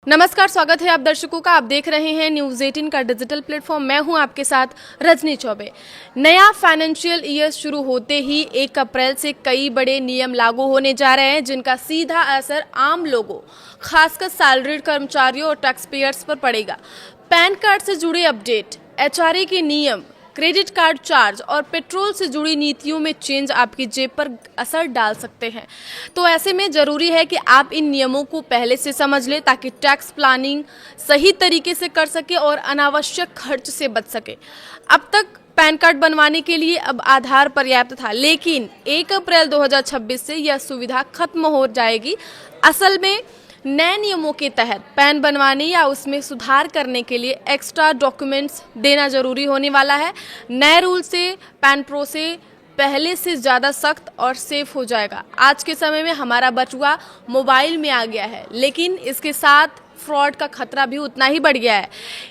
नमस्कार, स्वागत है आप दर्शकों का। आप देख रहे हैं न्यूज़ 18 का डिजिटल प्लेटफॉर्म। मैं हूं आपके साथ रजनी चौबे। नया फाइनेंशियल ईयर शुरू होते ही 1 अप्रैल से कई बड़े नियम लागू होने जा रहे हैं, जिनका सीधा असर आम लोगों, खासकर सैलरीड कर्मचारियों और टैक्स पेयर्स पर पड़ेगा। पैन कार्ड से जुड़े अपडेट, एचआरए के नियम, क्रेडिट कार्ड चार्ज और पेट्रोल से जुड़ी नीतियों में चेंज आपकी जेब पर असर डाल सकते हैं। तो ऐसे में ज़रूरी है कि आप इन नियमों को पहले से समझ लें, ताकि टैक्स प्लानिंग सही तरीके से कर सके और अनावश्यक खर्च से बच सके। अब तक पैन कार्ड बनवाने के लिए अब आधार पर्याप्त था, लेकिन 1 अप्रैल 2026 से यह सुविधा खत्म हो जाएगी। असल में नए नियमों के तहत पैन बनवाने या उसमें सुधार करने के लिए एक्स्ट्रा डॉक्यूमेंट्स देना जरूरी होने वाला है। नए रूल से पैन प्रो से पहले से ज़्यादा सख्त और सेफ हो जाएगा। आज के समय में हमारा बटुआ मोबाइल में आ गया है, लेकिन इसके साथ फ्रॉड का खतरा भी उतना ही बढ़ गया है।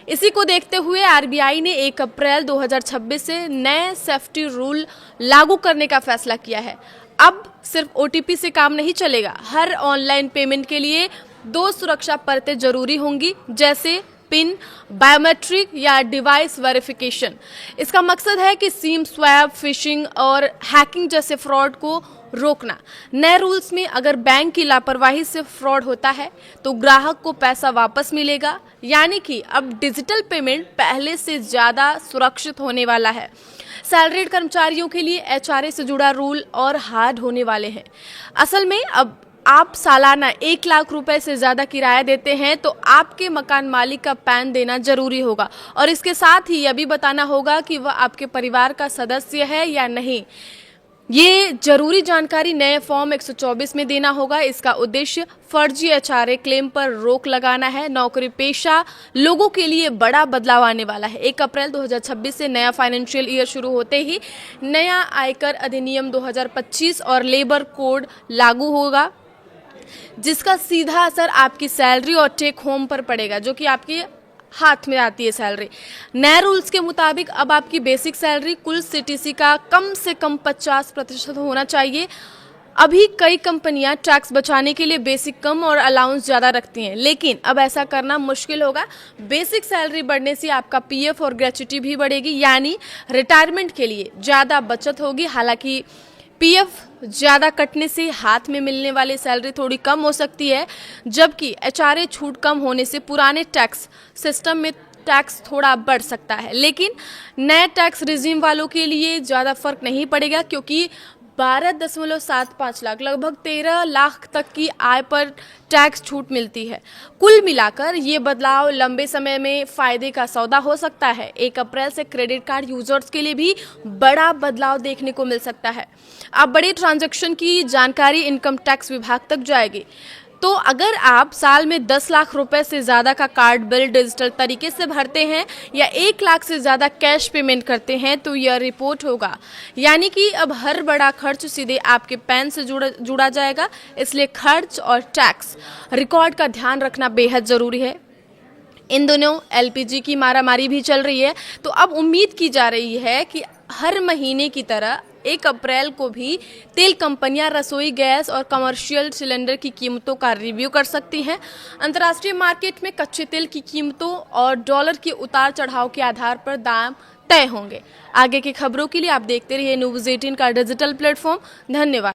इसी को देखते हुए आरबीआई ने 1 अप्रैल 2026 से नए सेफ्टी रूल लागू करने का फैसला किया है। अब सिर्फ ओटीपी से काम नहीं चलेगा। हर ऑनलाइन पेमेंट के लिए 2 सुरक्षा परतें जरूरी होंगी, जैसे पिन, बायोमेट्रिक या डिवाइस वेरिफिकेशन। इसका मकसद है कि सिम स्वैप, फिशिंग और हैकिंग जैसे फ्रॉड को रोकना। नए रूल्स में अगर बैंक की लापरवाही से फ्रॉड होता है तो ग्राहक को पैसा वापस मिलेगा, यानी कि अब डिजिटल पेमेंट पहले से ज़्यादा सुरक्षित होने वाला है। सैलरीड कर्मचारियों के लिए एचआरए से जुड़ा रूल और हार्ड होने वाले हैं। असल में अब आप सालाना 1 लाख रुपए से ज़्यादा किराया देते हैं तो आपके मकान मालिक का पैन देना जरूरी होगा, और इसके साथ ही यह भी बताना होगा कि वह आपके परिवार का सदस्य है या नहीं। ये जरूरी जानकारी नए फॉर्म 124 में देना होगा। इसका उद्देश्य फर्जी एचआरए क्लेम पर रोक लगाना है। नौकरी पेशा लोगों के लिए बड़ा बदलाव आने वाला है। 1 अप्रैल 2026 से नया फाइनेंशियल ईयर शुरू होते ही नया आयकर अधिनियम 2025 और लेबर कोड लागू होगा, जिसका सीधा असर आपकी सैलरी और टेक होम पर पड़ेगा, जो कि आपके हाथ में आती है सैलरी। नए रूल्स के मुताबिक अब आपकी बेसिक सैलरी कुल सीटीसी का कम से कम 50% होना चाहिए। अभी कई कंपनियां टैक्स बचाने के लिए बेसिक कम और अलाउंस ज़्यादा रखती हैं, लेकिन अब ऐसा करना मुश्किल होगा। बेसिक सैलरी बढ़ने से आपका पीएफ और ग्रेच्युटी भी बढ़ेगी, यानी रिटायरमेंट के लिए ज़्यादा बचत होगी। हालांकि पीएफ ज़्यादा कटने से हाथ में मिलने वाली सैलरी थोड़ी कम हो सकती है, जबकि एचआरए छूट कम होने से पुराने टैक्स सिस्टम में टैक्स थोड़ा बढ़ सकता है। लेकिन नए टैक्स रिजीम वालों के लिए ज़्यादा फर्क नहीं पड़ेगा, क्योंकि 12.75 लाख, लगभग 13 लाख तक की आय पर टैक्स छूट मिलती है। कुल मिलाकर ये बदलाव लंबे समय में फायदे का सौदा हो सकता है। 1 अप्रैल से क्रेडिट कार्ड यूजर्स के लिए भी बड़ा बदलाव देखने को मिल सकता है। अब बड़े ट्रांजैक्शन की जानकारी इनकम टैक्स विभाग तक जाएगी। तो अगर आप साल में 10 लाख रुपए से ज़्यादा का कार्ड बिल डिजिटल तरीके से भरते हैं या 1 लाख से ज़्यादा कैश पेमेंट करते हैं तो यह रिपोर्ट होगा, यानी कि अब हर बड़ा खर्च सीधे आपके पैन से जुड़ा जाएगा। इसलिए खर्च और टैक्स रिकॉर्ड का ध्यान रखना बेहद ज़रूरी है। इन दोनों एलपीजी की मारामारी भी चल रही है, तो अब उम्मीद की जा रही है कि हर महीने की तरह 1 अप्रैल को भी तेल कंपनियां रसोई गैस और कमर्शियल सिलेंडर की कीमतों का रिव्यू कर सकती हैं। अंतर्राष्ट्रीय मार्केट में कच्चे तेल की कीमतों और डॉलर के उतार चढ़ाव के आधार पर दाम तय होंगे। आगे की खबरों के लिए आप देखते रहिए न्यूज़ 18 का डिजिटल प्लेटफॉर्म। धन्यवाद।